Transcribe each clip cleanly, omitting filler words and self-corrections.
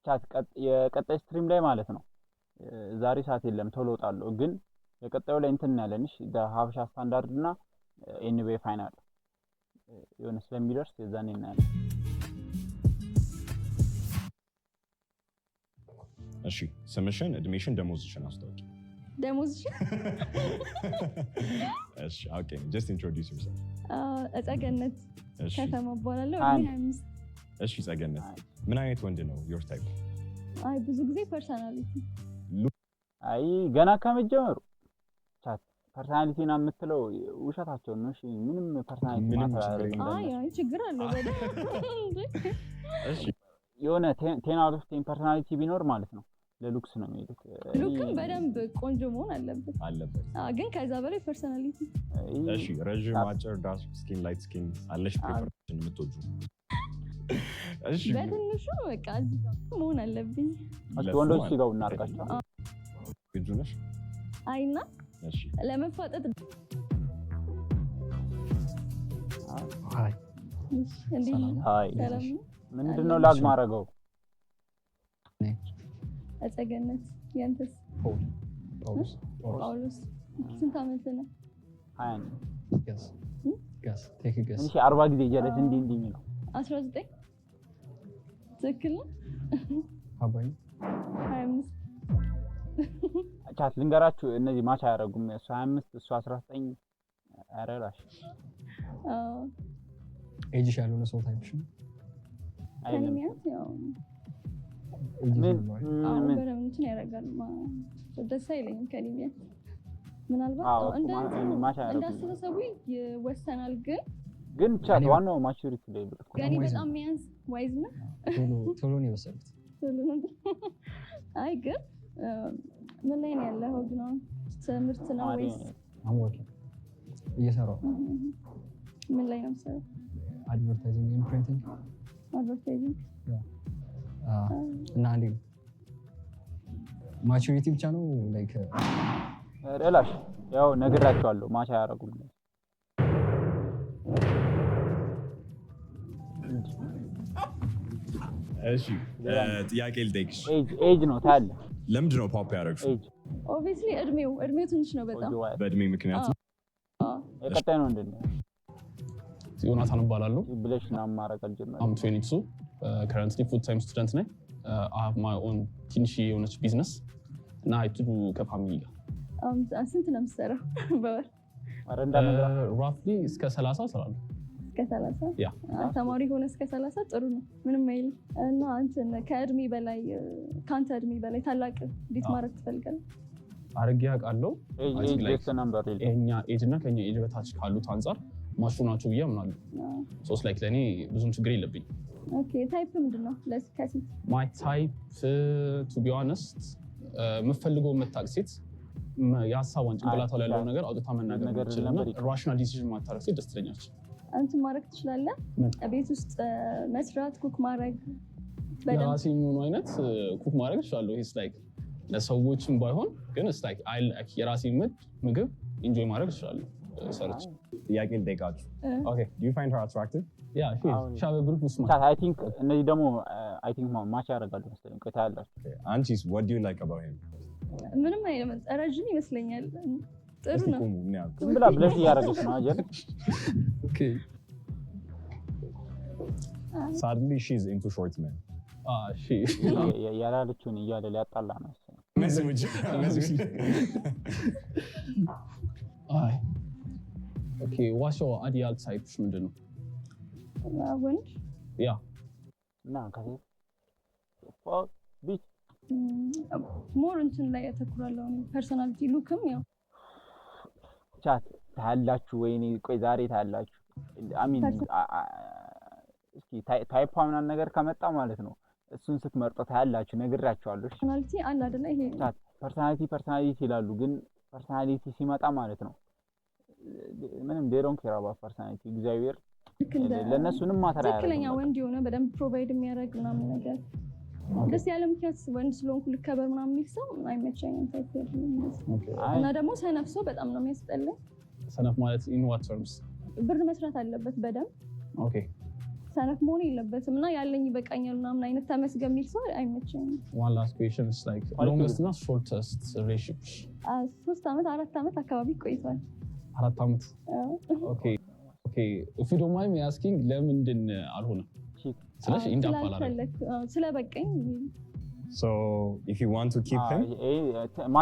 ቻት የቀጣይ ስትሪም ላይ ማለት ነው ዛሬ ሰዓት የለም ቶሎ እወጣለሁ ግን የቀጣዩ ላይ እንትን ያለንሽ ሀበሻ ስታንዳርድ እና ኤንቢኤ ፋይናል የሆነ ስለሚደርስ የዛኔ እናያለን። እሺ ስምሽን፣ እድሜሽን፣ ደሞዝሽን አስታውቂ። ደሞዝሽን? እሺ ኦኬ ጀስት ኢንትሮዲዩስ ዮርሰልፍ። ጸገነት ከተማ እባላለሁ። 25። እሺ ጸገነት ምን አይነት ወንድ ነው ዮር ታይፕ? አይ ብዙ ጊዜ ፐርሰናሊቲ። አይ ገና ከመጀመሩ ቻት ፐርሰናሊቲ ነው የምትለው ውሸታቸው ነው። እሺ ምንም ፐርሰናሊቲ ማለት አይደለም። አይ ችግር አለው በደንብ። እሺ የሆነ 10 out of 10 ፐርሰናሊቲ ቢኖር ማለት ነው ለሉክስ ነው የሚሄዱት። ሉክም በደንብ ቆንጆ መሆን አለበት። ግን ከዛ በላይ ፐርሰናሊቲ። እሺ ረጅም፣ አጭር፣ ዳርክ ስኪን፣ ላይት ስኪን አለሽ ፕሪፈረንስ የምትወጁ? እሺ በትንሹ በቃ እዚህ ጋር መሆን አለብኝ። እሺ ወንዶች ሲጋው እናርጋቸው። ግጁ ነሽ? አይና እሺ ለመፋጠጥ ሃይ እንዴ ሃይ ሰላም ምንድነው ላግ ማረገው? አጸገነት ያንተስ? ጳውሎስ ስንት ዓመት ነው? 20 ጋስ ቴክ ጋስ እሺ 40 ጊዜ ጀለስ እንዲህ ነው 19 ትክክል ነው። አባይ 25 ቻት ልንገራችሁ እነዚህ ማች አያደርጉም። እሱ 25 እሱ 19 አረላሽ ኤጅሽ ያለው ነው ሰው ታይፕሽ ነው ከኒሚያት ያው ምን በረም እንትን ያደርጋል ደስ አይለኝም ከኒሚያት ምናልባት እንዳስተሳሰቡ ይወሰናል ግን ቻት ዋናው ማቹሪቲ ላይ ነው። ገኒ በጣም ሚያንስ ዋይዝ ነው ቶሎ ነው የወሰዱት። አይ ግን ምን ላይ ነው ያለው ግን ትምህርት ነው ወይስ አሞት እየሰራው? ምን ላይ ነው የምሰራው? አድቨርታይዚንግ ኤንድ ፕሪንቲንግ። አድቨርታይዚንግ እና አንዴ ማቹሪቲ ብቻ ነው ላይክ ሪላሽ ያው ነግራቸዋለሁ ማች አያደርጉም። እሺ ጥያቄ ልጠይቅሽ። ኤጅ ነው ታለ ለምንድን ነው ፖፕ ያደረግሽው? ኦብቪስሊ እድሜው ትንሽ ነው በጣም በእድሜ ምክንያት ነው። የቀጣይ ነው እንደነ ዮናታን እባላለሁ። ብለሽ ነው ማረግ አልጀመረ። I'm 22 currently full time student ነኝ። I have my own ትንሽ የሆነች ቢዝነስ እና አይቱ ከፋሚሊ ጋር ስንት ነው የምትሰራው በወር? roughly እስከ 30 እሰራለሁ። እስከ 30? ያ ተማሪ ሆነ እስከ 30 ጥሩ ነው ምንም አይልም። እና አንተን ከእድሜ በላይ ካንተ እድሜ በላይ ታላቅ እንዴት ማድረግ ትፈልጋለህ? አርጌ ያውቃለሁ። ኤጅ ነምበር የኛ ኤጅ እና ከኛ ኤጅ በታች ካሉት አንፃር ማሹ ናቸው ብዬ አምናለሁ። ሶስ ላይክ ለኔ ብዙም ችግር የለብኝ። ኦኬ ታይፕ ምንድነው? ለስካሲት ማይ ታይፕ ቱ ቢ ኦነስት የምፈልገው መታቅ ሴት የሀሳቧን ጭንቅላቷ ላይ ያለው ነገር አውጥታ መናገር ትችላለና ራሽናል ዲሲዥን ማታረግ ሴት ደስ ትለኛለች። አንተ ማድረግ ትችላለህ? ቤት ውስጥ መስራት ኩክ ማድረግ ለራሴ የሚሆኑ አይነት ኩክ ማድረግ እችላለሁ። ኢትስ ላይክ ለሰዎችም ባይሆን ግን ኢትስ ላይክ አይ ላይክ የራሴ ምግብ ኢንጆይ ማድረግ እችላለሁ ሰርች። ጥያቄ ልጠይቃችሁ። ኦኬ ዱ ዩ ፋይንድ ሄር አትራክቲቭ? ያ ሻበ ግሩፕ ውስጥ አይ ቲንክ እነዚህ ደግሞ አይ ቲንክ ማች ያደርጋሉ መሰለኝ። ቆይታ ያላችሁ አንቺስ what do you like about him? ምንም አይደለም ረጅም ይመስለኛል። ጥሩ ነው። ዝም ብላ ብለሽ እያደረገች ነው አጀር። ኦኬ sadly she's into short men. she ያላለችውን እያለ ሊያጣላ ነው አይ ኦኬ what's your ideal type ምንድነው? ወንድ ያ እና ከዚህ ቢት ሞር እንትን ላይ ያተኩራለሁ። ፐርሰናሊቲ ሉክም ያው ቻት ታላችሁ ወይኔ ቆይ ዛሬ ታላችሁ አሚን እስኪ ታይፕ ምናምን ነገር ከመጣ ማለት ነው እሱን ስትመርጡ ታላችሁ ነግራችኋለሁ። ፐርሰናሊቲ አለ አይደለ? ይሄ ቻት ፐርሰናሊቲ ይላሉ ግን ፐርሰናሊቲ ሲመጣ ማለት ነው ምንም ዴሮን ኬራባ ፐርሰናሊቲ እግዚአብሔር ለነሱንም ማተራ ያለው ትክክለኛ ወንድ የሆነ በደንብ ፕሮቫይድ የሚያደርግ ምናምን ነገር ደስ ያለ ምክንያት ወንድ ስለሆንኩ ልከበር ምናምን የሚል ሰው አይመቸኝም። ታይፕ እና ደግሞ ሰነፍ ሰው በጣም ነው የሚያስጠላኝ። ሰነፍ ማለት in what terms? ብር መስራት አለበት በደንብ ኦኬ ሰነፍ መሆን የለበትም እና ያለኝ ይበቃኛል ምናምን አይነት ተመስገን የሚል ሰው አይመቸኝም። One last question is like longest እና shortest relationship? 3 ዓመት 4 ዓመት አካባቢ ቆይቷል። 4 ዓመት። Okay. If you don't mind me asking ለምንድን አልሆነም? ስለዚህ እንዳፋላለ ስለበቀኝ። So if you want to keep him,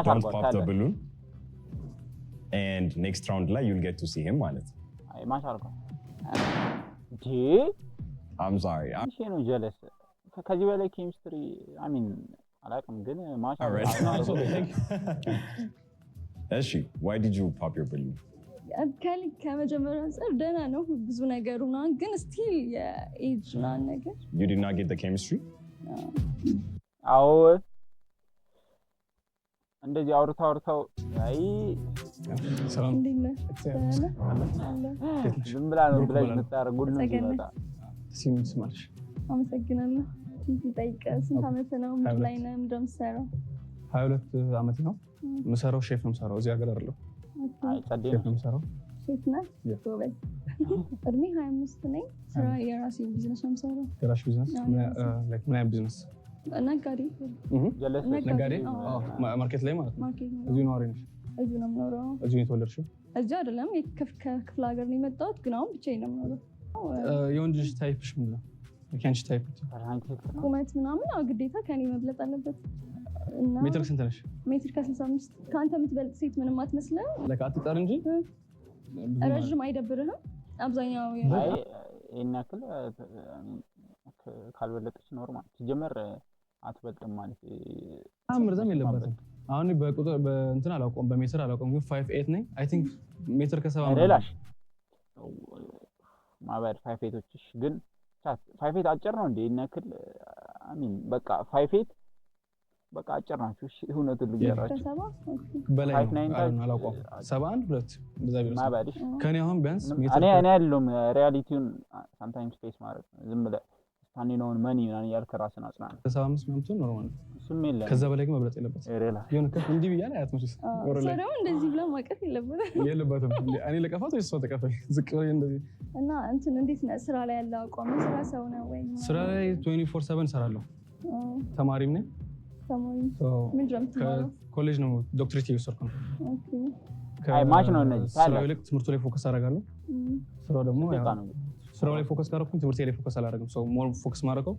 don't pop the balloon. And next round ላይ you'll get to see him ማለት ነው። አይ ማሻርኮ I'm sorry. እሺ ነው jealous ከዚህ በላይ ኬሚስትሪ I mean አላውቅም ግን ማሻርኮ እሺ why did you pop your balloon? ከመጀመሪያ አንፃር ደህና ነው ብዙ ነገሩና ግን ስቲል የኤጅ ነገር You did not get the chemistry? አዎ እንደዚህ አውርታው አይ ሰላም ዝም ብላ ነው ብለሽ የምታረጉት ነው ይመጣ ሲምስ ማርሽ አመሰግናለሁ። ጠይቀ ስንት ዓመት ነው ምን ላይ ነው እንደምትሰራው? 22 ዓመት ነው የምሰራው። ሼፍ ነው የምሰራው እዚህ ሀገር አይደለም። አይ ጸዴ ሼፍ ነው የምሰራው። ሼፍ ነህ? ጎበዝ። እድሜ 25 ነኝ። ስራ የራሴ ቢዝነስ ነው የምሰራው። የራስሽ ቢዝነስ? ምን አይነት ቢዝነስ? ነጋዴ። ነጋዴ? ማርኬት ላይ ማለት ነው። እዚሁ ነዋሪ ነሽ? እዚሁ ነው የምኖረው። እዚሁ ነው የተወለድሽው? እዚሁ አይደለም ከክፍለ ሀገር ነው የመጣሁት ግን አሁን ብቻዬን ነው የምኖረው። የወንድ ልጅ ታይፕሽ ምንድን ነው? የአንቺ ታይፕ? ቁመት ምናምን ግዴታ ከኔ መብለጥ አለበት። ሜትር ስንት ነሽ? ሜትር ከ65 ከአንተ የምትበልጥ ሴት ምንም አትመስልም። ለካ አትጠር እንጂ ረዥም አይደብርህም? አብዛኛው አይ ይሄን ያክል ካልበለጠች ኖርማል ሲጀመር አትበልጥም ማለት ምርዘም የለበትም። አሁን በቁጥር በእንትን አላውቀውም በሜትር አላውቀውም ግን 5'8" ነኝ። አይ ቲንክ ሜትር ከ70 ሌላሽ ማባር 5'8"ሽ ግን 5'8" አጭር ነው እንዴ? ይሄን ያክል አሚን በቃ 5'8" በቃ አጭር ናችሁ። እሺ እውነቱን ልንገራችሁ በላይ ነው አላውቀውም 71 2 እንደዛ ቢሆን ማባርሽ ከኔ አሁን ቢያንስ ሜትር እኔ ያለውም ሪያሊቲውን ሳምታይምስ ፌስ ማለት ነው። ዝም ብለህ ስታንዲኖን ማኒ ምናምን ያልከ ራስን አጽናና 75 ምናምን ኖርማል ነው። እሱም የለም ከዛ በላይ ግን መብለጥ የለበትም። የሆነ ከፍ እንዲህ ብያለሁ አያትመችስ ወረለ ሰው እንደዚህ ብላ ማቀፍ የለበትም። እኔ ለቀፋት ወይ እሷ ተቀፈኝ ዝቅ ብዬ እንደዚህ እና እንትን እንዴት ነው ስራ ላይ ያለው አቋም? ስራ ሰው ነው ወይ? ስራ ላይ 24/7 ሰራለሁ። ተማሪም ነኝ። ምን ጀምተው ኮሌጅ ነው ዶክትሬት እየወሰድኩ ነው። አይ ማች ነው እነዚህ ስራው ላይ ትምህርቱ ላይ ፎከስ አደርጋለሁ። ስራው ደግሞ ስራው ላይ ፎከስ ካደረኩኝ ትምህርቴ ላይ ፎከስ አላደርግም። ሶ ሞር ፎከስ ማድረገው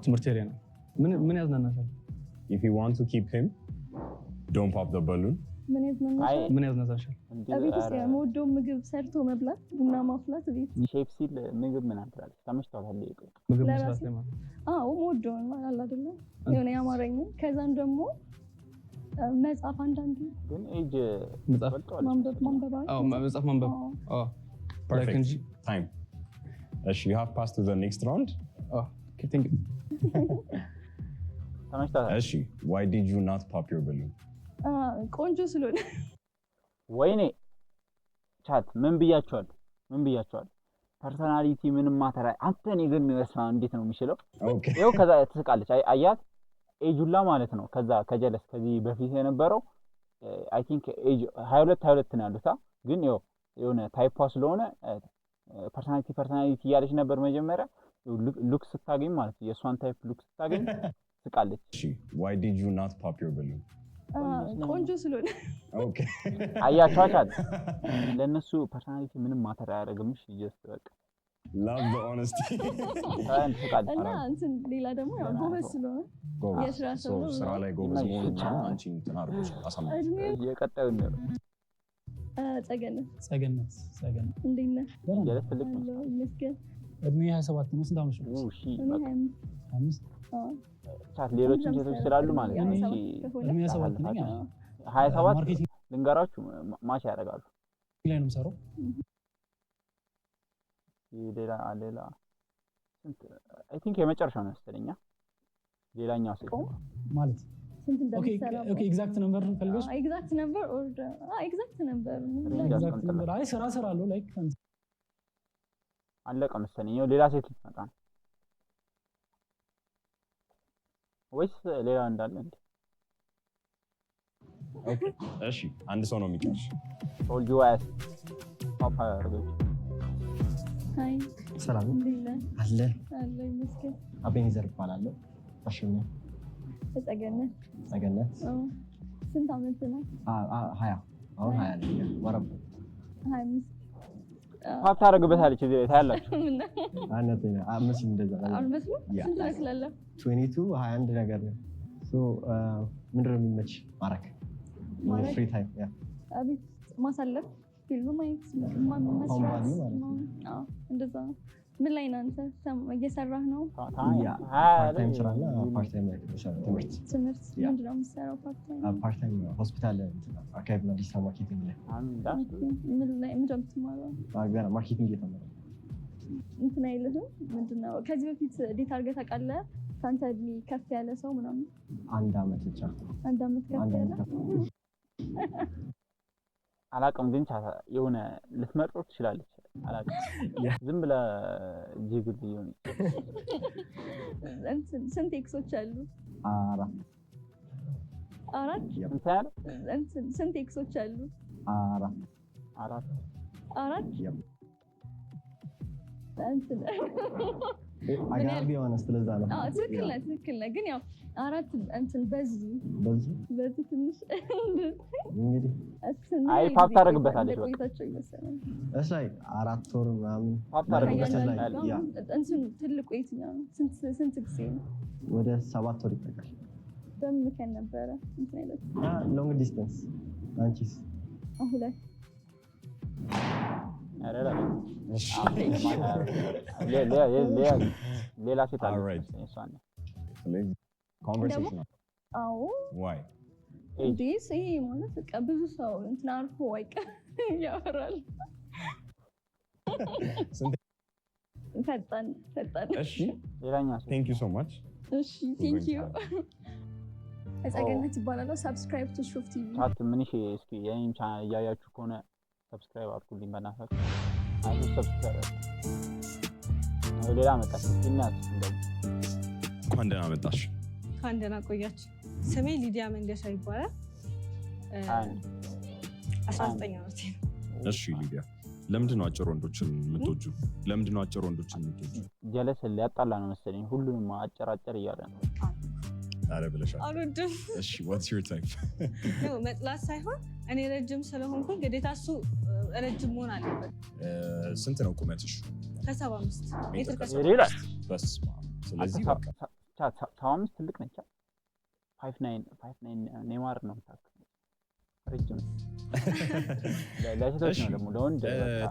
ትምህርቴ ላይ ነው። ምን ያዝናናሻል? If you want to keep him, don't pop the balloon. ምን ያዝናናሻል? አቤት እስኪ የምወደው ምግብ ሰርቶ መብላት፣ ቡና ማፍላት ቤት ሼፍ ሲል ምግብ ምን አትላለች? ተመችቷታል ይሄ ምግብ መስራት ላይ ማለት የምወደው አለ አይደለ? የሆነ ያማረኝ ከዛም ደግሞ መጽሐፍ አንዳንዴ ግን ኤጅ ማንበብ መጽሐፍ ማንበብ perfect time. You have passed to the next round. Okay, thank you. ተመችቷታል? Why did you not pop your balloon? ቆንጆ ስለሆነ ወይኔ ቻት ምን ብያቸዋል? ፐርሰናሊቲ ምንም ማተራ አንተ እኔ ግን መስማ እንዴት ነው የሚችለው? ይኸው ከዛ ትስቃለች። አያት ኤጁላ ማለት ነው። ከዛ ከጀለስ ከዚህ በፊት የነበረው አይ ቲንክ ኤጅ 22 ነው ያሉት። ግን ይኸው የሆነ ታይፓ ስለሆነ ፐርሰናሊቲ እያለች ነበር መጀመሪያ። ሉክ ስታገኝ ማለት ነው የእሷን ታይፕ ሉክ ስታገኝ ትስቃለች። Why did you not pop your balloon? ቆንጆ ስለሆነ አያቻቻል ለነሱ ፐርሰናሊቲ ምንም ማተር አያደርግም። እሺ ጀስት በቃ love the honesty እና እንትን ሌላ ደግሞ ያው ጎበዝ ስለሆነ የስራ ሰው ነው። ስራ ላይ ጎበዝ መሆን ነው። አንቺ እንትን አድርጎሽ አሳምነሽ የቀጣዩ ነው። ጸገነት እንዴት ነህ? ጀለስ ትልቅ ነው ይመስገን። እድሜ 27 ነው። ስንት ዓመት ነው? እሺ በቃ 5 ቻት ሌሎችም ሴቶች ስላሉ ማለት ነው። እሺ እድሜ 27 ነኝ። 27 ልንገራችሁ ማች ያደርጋሉ። ላይ ነው የምሰራው። ሌላ ስንት አይ ቲንክ የመጨረሻው ነው መሰለኝ። ሌላኛው ሴት ማለት ስንት እንደሚሰራ ኦኬ ኤግዛክት ነምበር ፈልገሽ? ኤግዛክት ነምበር ኦር ኤግዛክት ነምበር አይ ስራ እሰራለሁ ላይክ አለቀ መሰለኝ። ሌላ ሴት ልትመጣ ነው ወይስ ሌላ እንዳለ እንዴ? ኦኬ እሺ አንድ ሰው ነው የሚቀርሽ። ቶልድ ዩ ዋስ ፓፓ አርገች ሃይ ሰላም አለ አለ ይመስገን። አቤኔዘር እባላለሁ። አሽኛ ተጸገነት ስንት ዓመት ነው? 20 አሁን 20 ነኝ። ወረብ 25 ሀብት ታደርግበታለች እዚህ ላይ ታያላችሁ። አንተኛ አምስት እንደዛ አልመስልም። ስንት ትመስላለህ? 22 21 ነገር ነው። ምንድን ነው የሚመች ማረክ ፍሪ ታይም ያ አቤት ማሳለፍ ፊልም ማየት ሆምባዲ ማለት ነው። እንደዛ ምን ላይ ነው አንተ እየሰራህ ነው? ፓርት ታይም ስራና ፓርት ታይም ትምህርት ምንድን ነው የምትሰራው? ፓርት ታይም ሆስፒታል አካባቢ ነው ዲጂታል ማርኬቲንግ ላይ ምን ላይ ምንድን ነው የምትማረው? ገና ማርኬቲንግ እየተማርኩ እንትን አይልህም? ምንድን ነው ከዚህ በፊት ዴት አድርገህ ታውቃለህ? ከአንተ እድሜ ከፍ ያለ ሰው ምናምን? አንድ ዓመት ብቻ። አንድ ዓመት ከፍ ያለ አላውቅም፣ ግን የሆነ ልትመርጠው ትችላለች። አላውቅም ዝም ብለህ ጅግል ይሁን። ስንት ኤክሶች አሉ? 4 ስንት ያለ ስንት ኤክሶች አሉ? 4 አጋቢ የሆነ ስለዛ ነው። ትክክል ነህ። ግን ያው 4 እንትን በዙ ትንሽ እንግዲህ አይ ፓፕ ታደርግበታለች። ቆይታቸው ይመስላል እሺ 4 ወር ምናምን ፓፕ ታደርግበታለች። እንትን ትልቁ የትኛው ነው? ስንት ጊዜ ነው? ወደ 7 ወር ይጠቃል። በምን ምክንያት ነበረ እንትን አይነት? ሎንግ ዲስታንስ። አንቺስ? ሁለት ሌላ ሴት አለ። ይሄ ማለት በቃ ብዙ ሰው እንትን አልፎ አይቀር ያወራል። ፈጣን እሺ ሌላኛው ቴንክ ዩ ሶ ማች። እሺ ቴንክ ዩ። ተጸገነት ይባላል። ሰብስክራይብ ቱ ሾፍ ቲቪ። ቻት ምን እሺ፣ እስኪ የኔን ቻናል እያያችሁ ከሆነ ሰብስክራይብ አድርጉልኝ በእናታችሁ። አይ ሰብስክራይብ ሌላ መጣች እናት እንደዚህ እንኳን ደህና መጣሽ። እንኳን ደህና ቆያችሁ። ስሜ ሊዲያ መንገሻ ይባላል። 19 ዓመቴ ነው። እሺ ሊዲያ፣ ለምንድን ነው አጭር ወንዶችን የምትወጂው? ጀለስ ሊያጣላ ነው መሰለኝ። ሁሉንም አጭር እያለ ነው። አረ ብለሻል። አልወድም። እሺ what's your type? ነው መጥላት ሳይሆን እኔ ረጅም ስለሆንኩኝ ግዴታ እሱ ረጅም መሆን አለበት። ስንት ነው ቁመትሽ? ከ75 ሜትር ይላል። በስመ አብ። ስለዚህ በቃ 75 ትልቅ ነች። 59 ኔማር ነው የምታክለው። ረጅም ለሴቶች ነው ደግሞ። ለወንድ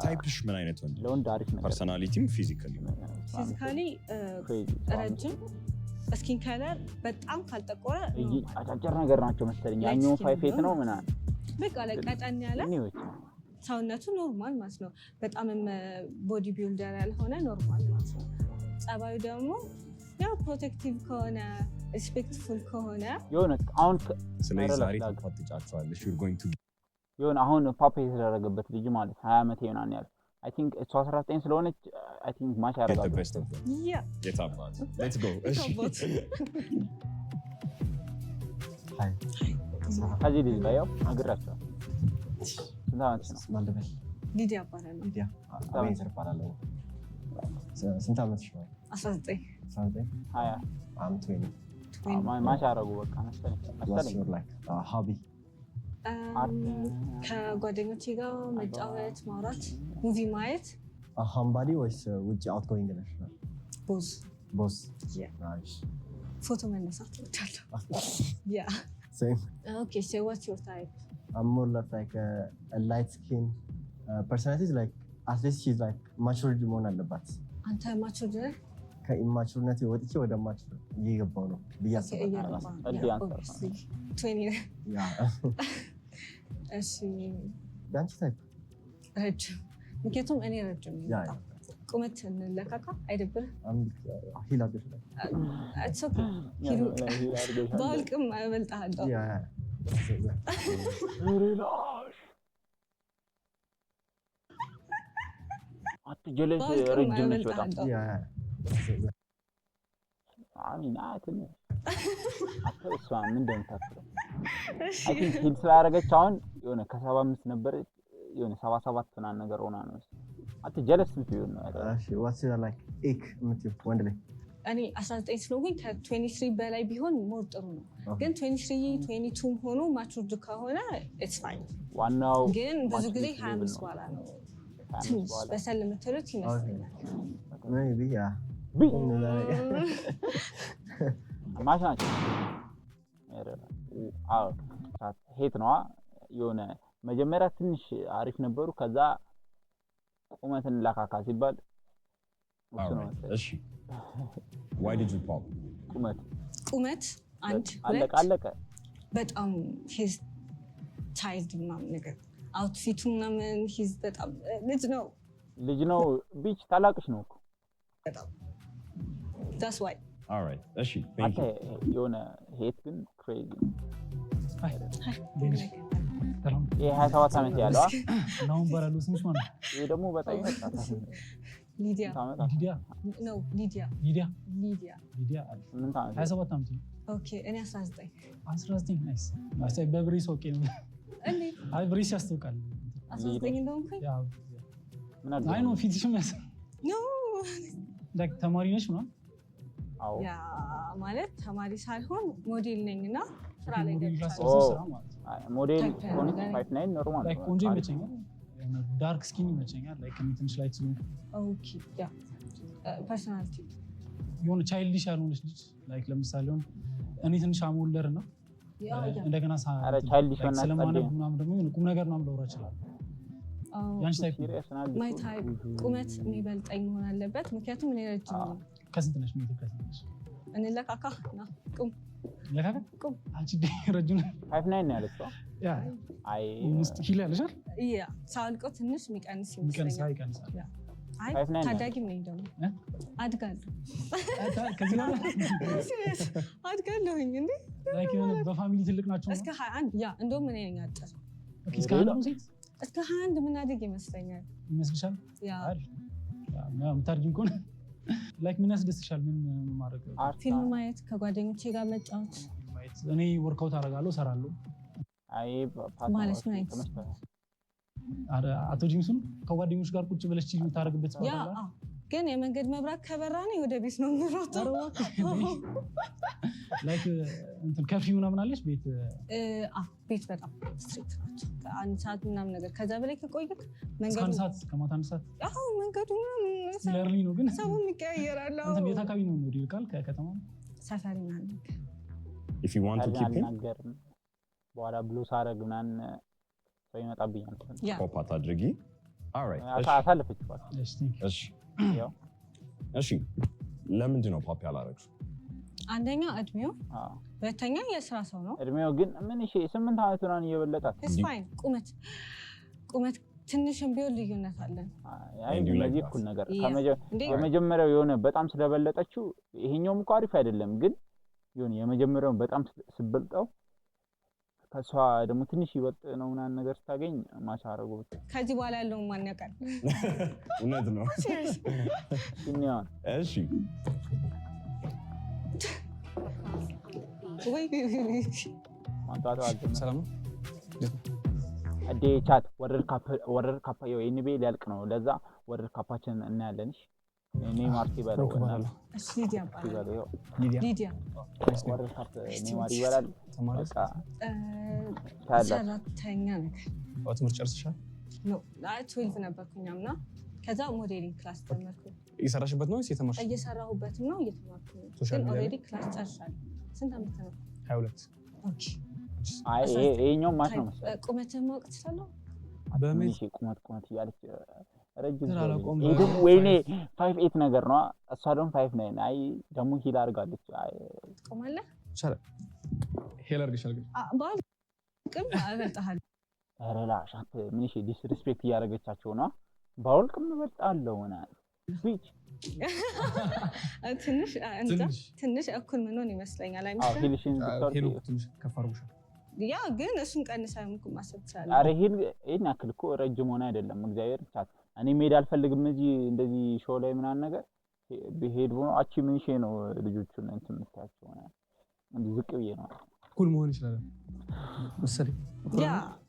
ታይፕሽ ምን አይነት ወንድ? ለወንድ አሪፍ ነገር ፐርሰናሊቲም ፊዚካሊ ረጅም ስኪን ከለር በጣም ካልጠቆረ አጫጭር ነገር ናቸው መሰለኝ። ያኛው 5'8" ነው ምናምን በቃ ቀጠን ያለ ሰውነቱ ኖርማል ማለት ነው። በጣምም ቦዲ ቢልደር ያልሆነ ኖርማል ማለት ነው። ጸባዩ ደግሞ ያው ፕሮቴክቲቭ ከሆነ ሪስፔክትፉል ከሆነ የሆነ አሁን ስለዚህ ዛሬ ታጥጫቸዋለሽ። you're going to የሆነ አሁን ፓፓ የተደረገበት ልጅ ማለት 20 ዓመት ይሆናል ያለው። I think እሷ 19 ስለሆነች I think ማች ያደርጋል። get up let's go። እሺ ከዚህ ልጅ ላይ ያው አግራቸው ስንት ዓመት ነው? ማለበል ሊዲያ ይባላል። ሊዲያ አቤኔዘር እባላለሁ። ስንት ዓመትሽ ነው? 19 20 ዓመት ወይ ማች ያደርጉ በቃ መሰለኝ። ሆቢ ከጓደኞቼ ጋር መጫወት፣ ማውራት፣ ሙቪ ማየት። ሆምባዲ ወይስ ውጭ አውትጎይንግ ነሽ? ቦዝ ፎቶ መነሳት እወዳለሁ። ያ ኦኬ ሶ ዋትስ ዮር ታይፕ? I'm more like a light skin personality is like at least she's like mature መሆን አለባት። አንተ ማቹር ነህ? ከኢማቹርነት ወጥቼ ወደ ማቹር እየገባው ነው ብዬ አስባለሁ። እሺ ዳንቺ ታይፕ? ረጅም። ምክንያቱም እኔ ረጅም ነኝ። ቁመት እንለካካ አይደብርህ? ሂል አድርገሽ በአውልቅም እበልጥሃለሁ። አትጀለስ ረጅም ነች በጣም። አሚና ትንሽ እሷ ምን እንደምታስበው አይ ቲንክ ሂል ስላደረገች አሁን የሆነ ከ75 ነበር የሆነ 77 ምናምን ነገር ሆና ነው። አት ጀለስ ምትዩ ነው እሺ what's your like ick ምትዩ ወንድ ላይ እኔ 19 ስለሆንኩኝ ከ23 በላይ ቢሆን ሞር ጥሩ ነው ግን 23 22 ሆኖ ማቹርድ ከሆነ it's fine ዋናው ግን ብዙ ጊዜ 25 በኋላ ነው ትንሽ በሰል የምትሉት ይመስለኛል maybe yeah ማሽናች አዎ ሄት ነው የሆነ መጀመሪያ ትንሽ አሪፍ ነበሩ ከዛ ቁመትን ላካካ ሲባል እሺ why did you pop ቁመት አንድ አለቀ በጣም ሂዝ ቻይልድ ምናምን ነገር አውትፊቱ ምናምን ሂዝ በጣም ልጅ ነው ቢች ታላቅሽ ነው እኮ በጣም that's why all right እሺ thank you የሆነ ሄት ግን ክሬዚ ሰላም ይሄ 27 ዓመት ያለው ነው ባላሉ ስምሽ ማለት ይሄ ደግሞ በጣም ይመጣል ሊዲያ ነው ሊዲያ ምን ታመጣ 27 ዓመት ኦኬ እኔ 19 ናይስ ማስተይ በብሪስ ኦኬ ነው እንዴ አይ ብሪስ ያስተውቃል 19 እንደሆንኩኝ ያው ምን አለ አይ ነው ፊትሽም ያስ ኖ ላይክ ተማሪ ነሽ ነው አዎ ያ ማለት ተማሪ ሳይሆን ሞዴል ነኝና ስራ ላይ ሞዴል ኮንት 59 ኖርማል ላይክ ቆንጆ ይመቸኛል ዳርክ ስኪን ይመቸኛል ላይክ ትንሽ ላይት ስለሆነ ኦኬ ያ ፐርሰናሊቲ የሆነ ቻይልዲሽ ያልሆነች ልጅ ላይክ ለምሳሌ እኔ ትንሽ አሞለር ነው እንደገና ቻይልዲሽ ሆነ ስለማነብ ምናምን ደግሞ ቁም ነገር ነው ማውራት ይችላል ያንቺ ታይፕ ማይ ታይፕ ቁመት የሚበልጠኝ መሆን አለበት ምክንያቱም እኔ ረጅም ነኝ ከስንት ነሽ ሜትር ከስንት ነሽ እንለካካ ና ቁም ለካካ ቁም አንቺ ረጅም 59 ነው ያለችው ያ አይ ውስጥ ኪሎ ያለሻል ያ ሳልቆ ትንሽ የሚቀንስ ይቀንሳል አይ ታዳጊም ነኝ ደግሞ አድጋለሁ ከዚህ ነው አድጋለሁኝ እንዴ ላይክ የሆነ በፋሚሊ ትልቅ ናቸው እስከ 21 ያ እንደውም እኔ ነኝ አጭር ኦኬ እስከ 21 ሴት እስከ 21 ምን አድግ ይመስለኛል ይመስልሻል ያ ምታድጊው ከሆነ ላይክ ምን ያስደስትሻል ምን ማድረግ ፊልም ማየት ከጓደኞቼ ጋር መጫወት እኔ ወርክአውት አደርጋለሁ እሰራለሁ አይ ማለት ነው አቶ ጂምሱን ከጓደኞች ጋር ቁጭ ብለሽ ቺ የምታደርግበት ያ ግን የመንገድ መብራት ከበራ ነው ወደ ቤት ነው የምሮጠው ላይክ እንትን ከፊ ምናምን አለሽ ቤት ቤት በጣም ስትሪክት ናቸው ከአንድ ሰዓት ምናምን ነገር ከዛ በላይ ከቆየክ መንገዱ አንድ ሰዓት ከማታ አንድ ሰዓት አዎ መንገዱ ለርሊ ነው ግን ሰው ይቀያየራል እንትን የት አካባቢ ነው ወዲህ ቃል ከከተማ ሰፈሪ ናል if you want to keep him በኋላ ብሉ ሳረግ ምናምን ሰው ይመጣብኛል ፖፕ አታድርጊ all right አሳልፈች እሺ እሺ ለምንድን ነው ፖፕ ያላረግሽው አንደኛ እድሜው ሁለተኛ የስራ ሰው ነው እድሜው ግን ምን እሺ 8 ዓመት ነው እየበለጣት it's fine ቁመት ትንሽም ቢሆን ልዩነት አለን አይ እንደዚህ እኩል ነገር የመጀመሪያው የሆነ በጣም ስለበለጠችው ይሄኛውም እኮ አሪፍ አይደለም ግን የሆነ የመጀመሪያው በጣም ስበልጣው ከሷ ደግሞ ትንሽ ይበልጥ ነው ምናምን ነገር ስታገኝ ማቻረጉ ከዚህ በኋላ ያለው ማን ያውቃል እውነት ነው እሺ ወይ ማንታው ሰላም አዴ ቻት ወረር ካፓ የኤንቢኤ ሊያልቅ ነው ለዛ ወረር ካፓችን እናያለንሽ ኔይማር ሲበለው እሺ ሊዲያ ወረር ካፕ ኔይማር ይበላል ተማሪካ ሰራተኛ ነገር ትምህርት ጨርሰሻል ነው 12 ነበርኩኛምና ከዛ ሞዴሊንግ ክላስ ተመርኩ እየሰራሽበት ነው እየተማርሽ እየሰራሁበት ነው እየተማርኩ ነው ግን ኦሬዲ ክላስ ጨርሻለሁ ስንት አመት ነው 22 ኦኬ አይ ይሄኛው ማሽ ነው መሰለኝ ቁመትህን ማወቅ ትችላለህ በምን ቁመት እያለች ረጅም ይሄ ወይኔ 58 ነገር ነው እሷ ደግሞ 59 አይ ደግሞ ሂል አድርጋለች አይ ትቆማለህ ይቻላል ሄል አድርገሻል ግን ባል ቅም አበልጣሃል አረላሻት ምን እሺ ዲስሪስፔክት እያደረገቻቸው ነው ባውልቅም እበልጣለሁ ሆናል ቢች ትንሽ እኩል ምን ይመስለኛል አይመስልም ሂልሽን ሄሎ ትንሽ ከፍ አድርጎሻል ያ ግን እሱን ቀንሰህ ምንኩ ማሰብ ትችላለህ አረ ይሄን ያክል እኮ ረጅም ሆነ አይደለም እግዚአብሔር ቻት እኔ ሜዳ አልፈልግም እዚህ እንደዚህ ሾው ላይ ምናምን ነገር ቢሄድ ነው አቺ ምን ሼ ነው ልጆቹን እንትን የምታያቸው ነው እንዴ ዝቅ ብዬ ነው እኩል መሆን ይችላል መሰለኝ።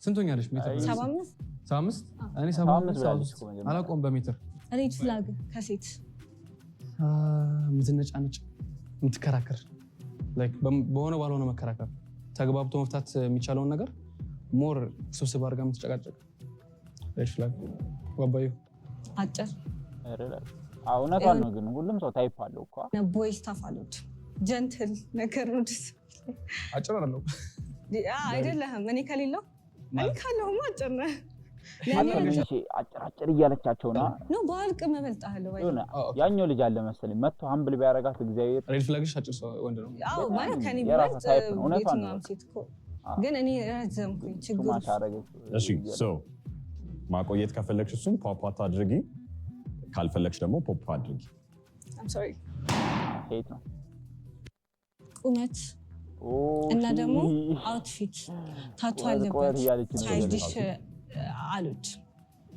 ስንት ሆኛለሽ? ሜትር 75 እኔ 75 አላውቀውም በሜትር። ሬድ ፍላግ ከሴት ምትነጫነጭ ምትከራከር ላይክ በሆነ ባልሆነ መከራከር ተግባብቶ መፍታት የሚቻለውን ነገር ሞር ስብስብ አድርጋ የምትጨቃጨቅ ሬድ ፍላግ። ባባዩ አጭር እውነቷን ነው፣ ግን ሁሉም ሰው ታይፕ አለው እኮ። ቦይስ ታፋሉት ጀንትል ነገር ነው። አጭር አይደለም አይደለህም። እኔ ከሌለው እኔ ካለሁማ አጭር ነህ። አጭር እያለቻቸውና ነው ባልቅ መበልጣለሁ ወይ ያኛው ልጅ አለ መሰለኝ መጥቶ ሀምብል ቢያረጋት እግዚአብሔር። ሬድ ፍላግሽ አጭር ሰው ወንድ ነው። አዎ ማለት ከኔ ቢበልጥ የትኛውም ሴት እኮ ግን እኔ ረዘምኩኝ ችግሩ። እሺ ሶ ማቆየት ከፈለግሽ እሱም ፖፕ አድርጊ፣ ካልፈለግሽ ደግሞ ፖፕ አድርጊ። I'm sorry ሄት ነው ቁመት እና ደግሞ አውትፊት ታቱ አለበት። ቻይልዲሽ አሉት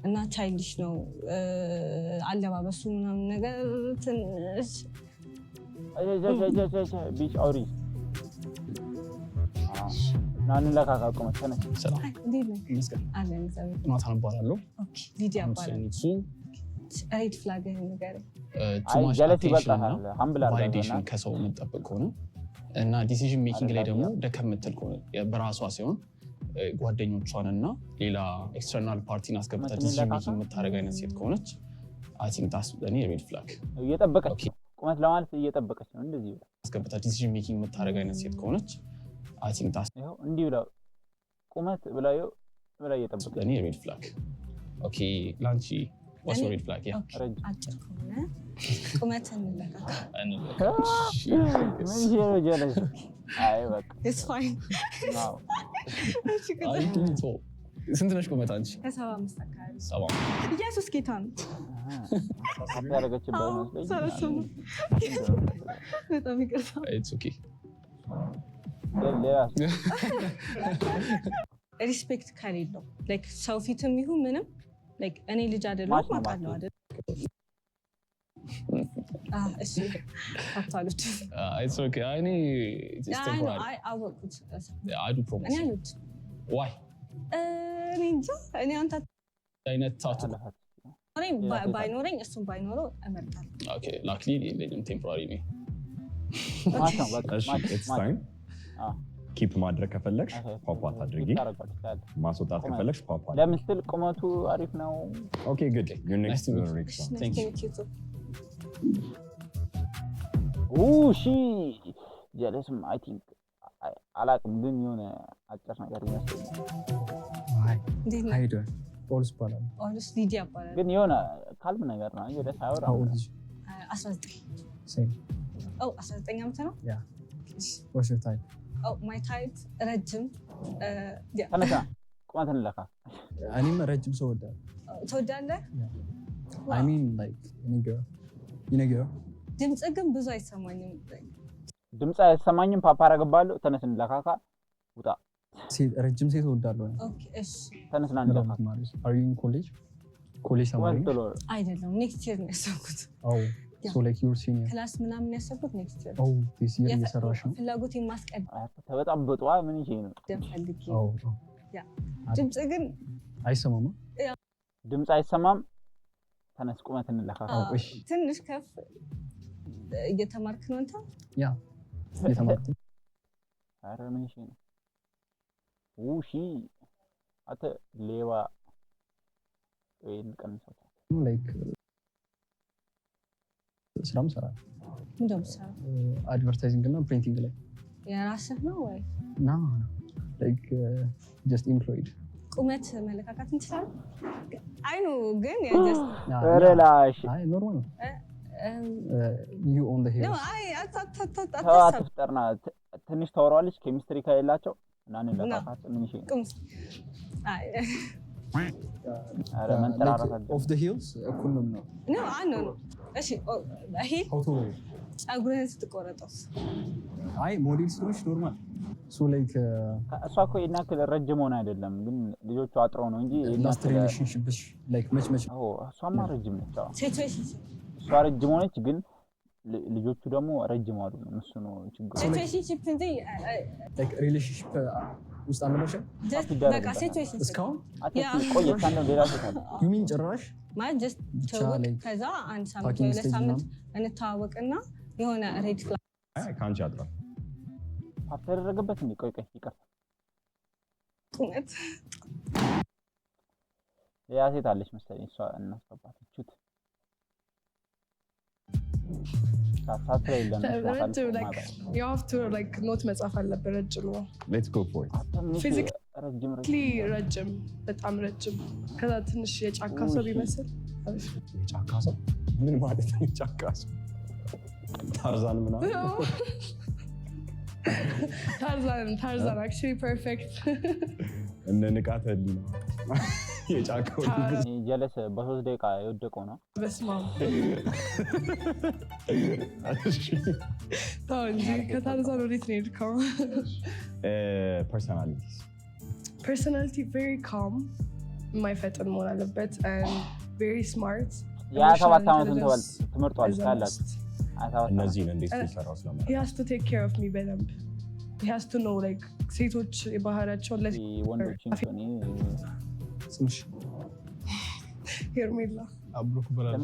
እና ቻይልዲሽ ነው አለባበሱ ምናምን ነገር ትንሽ ቢች አውሪ ናን ለካካ ቁመት ተነስ። ሰላም ይመስገን አለን እግዚአብሔር። ማታን እባላለሁ። ኦኬ ሊዲያ እባላለሁ። ሬድ ፍላግ ነገር ጀለስ ይበልጣል። ሀምብል ቫሊዴሽን ከሰው የምጠብቅ ከሆነ እና ዲሲዥን ሜኪንግ ላይ ደግሞ ደከም የምትል ከሆነ በራሷ ሲሆን ጓደኞቿን እና ሌላ ኤክስተርናል ፓርቲን አስገብታ ዲሲዥን ሜኪንግ የምታደርግ አይነት ሴት ከሆነች አይ ቲንክ ታስ ለኔ ሬድ ፍላግ። እየጠበቀች ቁመት ለማለት እየጠበቀች ነው። እንደዚህ ብላ አስገብታ ዲሲዥን ሜኪንግ የምታደርግ አይነት ሴት ከሆነች አይ ቲንክ ታስ ይሄው እንዲህ ብላ ቁመት ብላዩ ብላ እየጠበቀች ለኔ ሬድ ፍላግ። ኦኬ ላንቺ what's your red flag? Yeah. አጭር ከሆነ ቁመት እንለካካ። ምን ይሄ ነው ጀለስ? አይ በቃ it's fine። ናው አይ ዱቶ ስንት ነሽ ቁመት አንቺ? ከ75 አካባቢ። 70 ኢየሱስ ጌታ ነው። ያደረገችበት መስለኝ። በጣም ይቅርታ። it's okay። ሪስፔክት ከሌለው ላይክ ሰው ፊትም ይሁን ምንም ላይክ እኔ ልጅ አይደለም ማቃለው አይደል? እሺ አታሉት። it's okay። እኔ አይ አወቁት። I do promise. እኔ አሉት why እኔ እንጃ እኔ አንተ አይነት ታቱ ባይኖረኝ እሱም ባይኖረው እመርጣለሁ። ኦኬ ላክሊ ለኔም ቴምፖራሪ ነው። it's time ኪፕ ማድረግ ከፈለግሽ ፖፕ አድርጊ፣ ማስወጣት ከፈለግሽ ፖፕ አድርጊ። ለምስል ቁመቱ አሪፍ ነው። ኦኬ ጉድ ዩ ኔክስት ሪክስ Thank you. ሺ ጀለስም አይ ቲንክ አላቅም ግን የሆነ አጭር ነገር ይመስለኛል። ሀይዶ ኦልስ ባላል ኦልስ ሊዲያ ባላል ግን የሆነ ካልም ነገር ነው እንጂ ደስ አይወራ። 19 ሴም 19 ዓመት ነው። ያ what's your type? ማይ ታይፕ ረጅም ተነሳ ቁመት እንለካ። እኔም ረጅም ሰው ወዳለሁ። ትወዳለህ? I mean like you know girl ድምጽ ግን ብዙ አይሰማኝም። ድምጽ አይሰማኝም። ፓፓ አረጋባለሁ። ተነስ እንለካካ። ውጣ ረጅም ሴት ወዳለሁ። ኦኬ እሺ ተነስና እንለካ። Are you in college ተማሪ አይደለም። ኔክስት ይር ነው ያሰብኩት። so like your senior ክላስ ምናምን ያሰብኩት ኔክስት ይር። this year እየሰራሽ ነው? ፍላጎቴን ማስቀደም ተበጣበጧ ምን ይሄ ነው ደምፈልጊ። ያ ድምጽ ግን አይሰማም። ድምጽ አይሰማም። ተነስ ቁመት እንለካካ። ትንሽ ከፍ እየተማርክ ነው አንተ? ያ እየተማርክ። ኧረ ምን ይሄ ነው? ሺ አተ ሌባ ወይን ቀንሰው like ስራም ሰራ እንደው ሰራ አድቨርታይዚንግ እና ፕሪንቲንግ ላይ የራስህ ነው ወይ? ና like just employed ቁመት መለካካት እንችላለን። አይ ነው ግን ያ just ረላሽ አይ ኖርማል ነው። you on the hill ነው። አይ አትፍጠርና ትንሽ ታወራለች ኬሚስትሪ ከሌላቸው እና እንለካካት ምን ይሄ ነው? አይ አረ መንጠራራት of the hills እኩል ነው ነው አይ ነው። እሺ ይሄ ፀጉርህን ስትቆረጠው አይ ሞዴል ስለሆንሽ ኖርማል so like እሷ እኮ የናክል ረጅም ሆነ አይደለም ግን ልጆቹ አጥረው ነው እንጂ last relationship like much እሷማ ረጅም ነች። ሴት እሷ ረጅም ሆነች ግን ልጆቹ ደግሞ ረጅም አሉ ነው እሱ ነው ችግሩ ሲቹዌሽንሺፕ እንጂ like relationship ውስጥ አልነበርሽም በቃ ሲቹዌሽን እስካሁን ቆየ ታንደው ሌላ ሰው ታዲያ you mean ጭራሽ ማለት just ተውቅ ከዛ አንድ ሳምንት ወይ ሁለት ሳምንት እንተዋወቅና የሆነ ሬድ ፍላግ ካንቺ አጥራ አተደረገበት እንዴ ቆይ ይቀር እውነት ያ ሴት አለች መሰለኝ እሷ እናስገባት እቹት ሳትራይ you have to like note መጻፍ አለበት ረጅም ነው let's go for it physically ረጅም በጣም ረጅም ከዛ ትንሽ የጫካ ሰው ቢመስል የጫካ ሰው ምን ማለት ነው የጫካ ሰው ታርዛን ምናምን ታርዛን actually perfect እነ ንቃተ ህሊና የጫካው ጀለስ በ3 ደቂቃ የወደቀው ነው በስማ ታንጂ ከታርዛን ወዴት ነው የሄድከው personality very calm የማይፈጥን መሆን አለበት and very smart ያ ሰባት አመቱን ትምህርቷል ካላት እነዚህን እንዴት ይሰራው ስለማለት he has to take care of me በደንብ he has to know like ሴቶች የባህሪያቸውን ወንዶችን ሆኔ ስምሽ ሄርሜላ አብሮክ በላል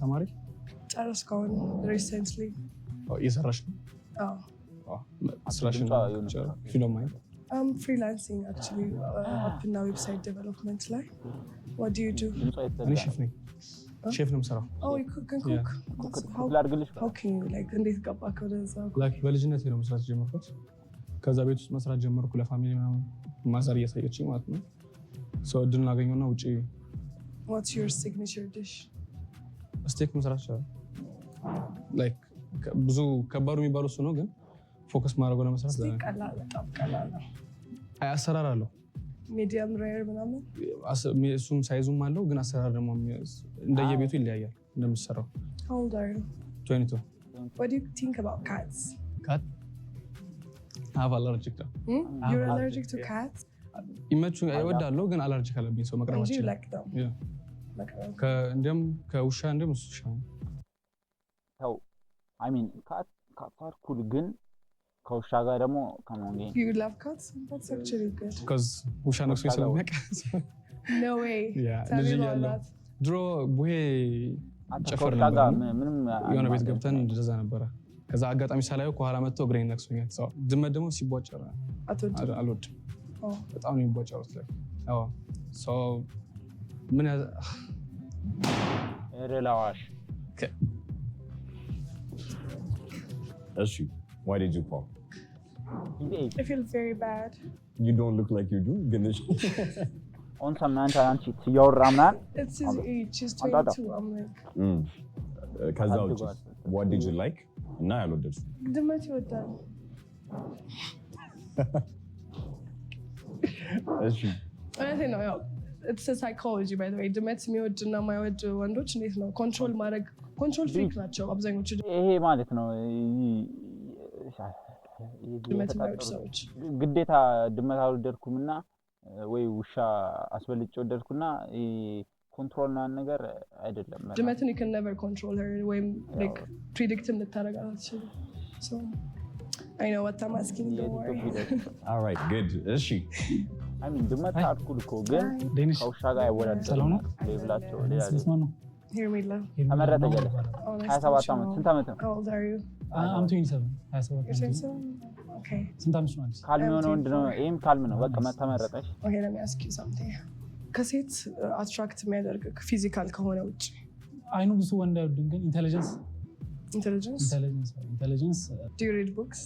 ተማሪ ጨረስካውን recently እየሰራሽ ነው ስራሽን ፊልም ማይ I'm freelancing actually up in our website development ላይ what do you do እኔ ሼፍ ነው የምሰራው oh you can cook how can you like እንዴት ገባህ ወደዛ like በልጅነቴ ነው መስራት ጀመርኩት ከዛ ቤት ውስጥ መስራት ጀመርኩ ለፋሚሊ ምናምን ማዘር እያሳየችኝ ማለት ነው so እድሉን አገኘሁና ውጪ what's your signature dish ስቴክ መስራት ይችላል like ብዙ ከባዱ የሚባለው እሱ ነው ግን ፎከስ ማድረግ ለመስራት ቀላል በጣም ቀላል ነው አሰራር አለው ሚዲየም ሬር ምናምን እሱም ሳይዙም አለው ግን አሰራር ደግሞ እንደየቤቱ ይለያያል እንደምትሰራው how old are you 22 what do you think about cats cat I have allergic to you're allergic to cats ይመቹ አይወዳለሁ ግን አለርጂክ አለብኝ ሰው መቅረባቸው you like them እንደም ከውሻ እንደም እሱ ሻው ታው I mean cat are cool ግን ከውሻ ጋር ደግሞ ከመሆን you love cats that's actually good because ውሻ ነው ስለሚያውቅ no way ልጅ ያለው ድሮ ቡሄ ጨፈር ነበር ምንም የሆነ ቤት ገብተን እንደዛ ነበረ ከዛ አጋጣሚ ሳላየው ከኋላ መጥቶ እግሬን ነክሶኛል ሰው ድመት ደግሞ ሲቧጨር አልወድም በጣም ነው የሚቧጨሩት ላይ አዎ so ምን ሬላዋሽ እሺ why did you fall I feel very bad you don't look like you do genish on some man አንቺ ትያወራምናል it's his age he's 22 I'm like kaza what did you like እና ያልወደድሽ ድመት ይወዳል እሺ እኔ ነው ያው it's a psychology by the way ድመት የሚወድና የማይወድ ወንዶች እንዴት ነው ኮንትሮል ማድረግ ኮንትሮል ፍሪክ ናቸው አብዛኞቹ ይሄ ማለት ነው ድመት የማይወድ ሰዎች ግዴታ ድመት አልወደድኩምና ወይ ውሻ አስበልጬ ወደድኩና ኮንትሮል ነገር አይደለም ድመትን you can never control her ወይም like predict ልታረግ አትችልም so I know what I'm asking don't worry all right good እሺ I mean ድመት አልኩል እኮ ግን ከውሻ ጋር አይወዳደርም ሌብላቸው ሌላ ሄርሜላ ተመረጠ ያለ 27 ዓመት ስንት ዓመት ነው how old are you I'm 27 27 okay ስንት ዓመት ነው ካልም የሆነ ወንድ ነው ይሄም ካልም ነው በቃ ተመረጠሽ okay let me ask you something ከሴት አትራክት የሚያደርግ ፊዚካል ከሆነ ውጪ አይኑ ብዙ ወንድ አይወድም ግን ኢንተለጀንስ do you read books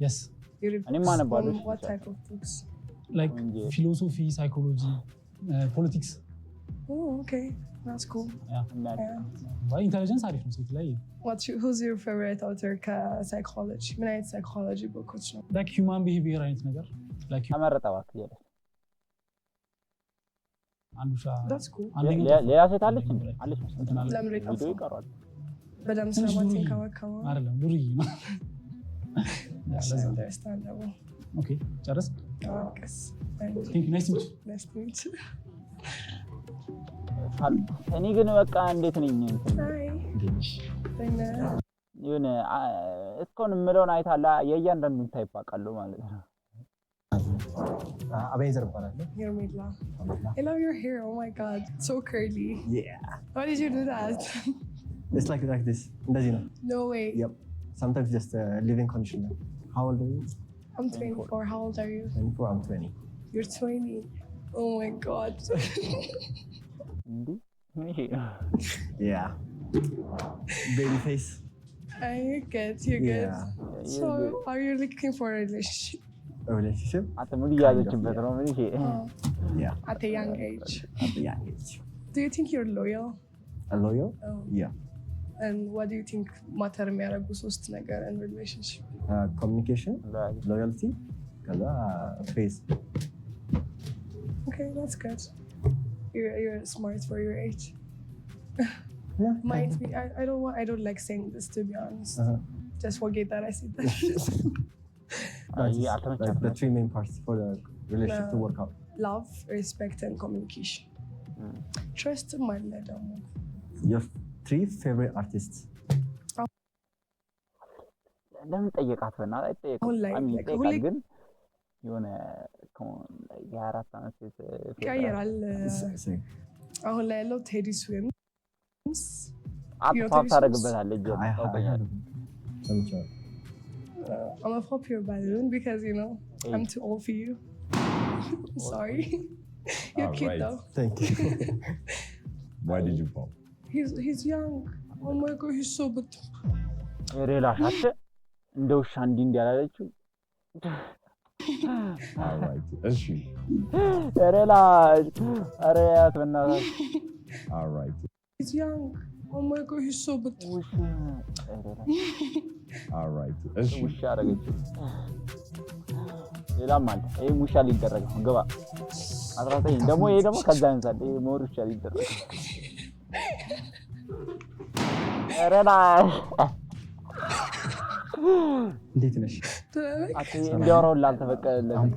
yes you read እኔ ማነባለሁ what type of books like philosophy psychology politics oh okay that's cool yeah intelligence አሪፍ ነው ሴት ላይ who's your favorite author psychology ምን አይነት psychology books ነው like human behavior አይነት ነገር like ተመረጠ እባክህ ያለ አንዱሻ that's cool ሌላ ሴት አለች መሰለኝ ቪዲዮ ይቀራል በደም ሰማትን ካወካው አይደለም ዱርዬ ነው understandable okay ጨረስ yes thank you nice to meet you nice to meet you እኔ ግን በቃ እንዴት ነኝ hi የሆነ እስካሁን የምለውን አይታላ የእያንዳንዱን ታይፕ አውቃለሁ ማለት ነው። አቤኔዘር ይባላል። Hermila. I love your hair. Oh my god, so curly. Yeah. Why did you do that? It's like this. እንደዚህ ነው. No way. Yep. Sometimes just living condition. How old are you? I'm 24. How old are you? 24. I'm 20. You're 20. Oh my god. Yeah. Baby face. You're good. You're good. So, are you looking for a relationship? A relationship? Yeah. At a young age. At a young age. Do you think you're loyal? A loyal? Oh. Yeah. And what do you think matter የሚያደርጉ ሶስት ነገር in relationship? Communication, loyalty, ከዛ faith. Okay, that's good. You're smart for your age. Yeah. Might be. I don't like saying this, to be honest. Just forget that I said that. Like the three main parts for the relationship to work out. Love, respect, and communication. Trust ማለ ደግሞ. Your 3 favorite artists? ለምን ጠየቃት? በእናትህ አይጠየቅም። ግን የሆነ የአራት ዓመት ይቀየራል። አሁን ላይ ያለው ቴዲ ስዊምስ አጥፋት ታደርግበታለህ። I'm a pop your balloon because I'm too old for you. Sorry. You're cute though. Thank you. Why did you pop? He's young. Oh my god, he's so good. ሬላሻት እንደ ውሻ እንዲያላለችው Alright. እሺ ሬላሽ አሬያት በእናትህ Alright. He's young. Oh my god, he's so good. Alright. እሺ ውሻ አረገች። ሌላም አለ። ይሄ ውሻ ሊደረግ ነው። ገባ 19 ደግሞ ይሄ ደግሞ ከዛ አንፃር ይሄ ሞር ውሻ ሊደረግ ሬላሽ እንዴት ነሽ? እንዲያወራው ላልተፈቀደለት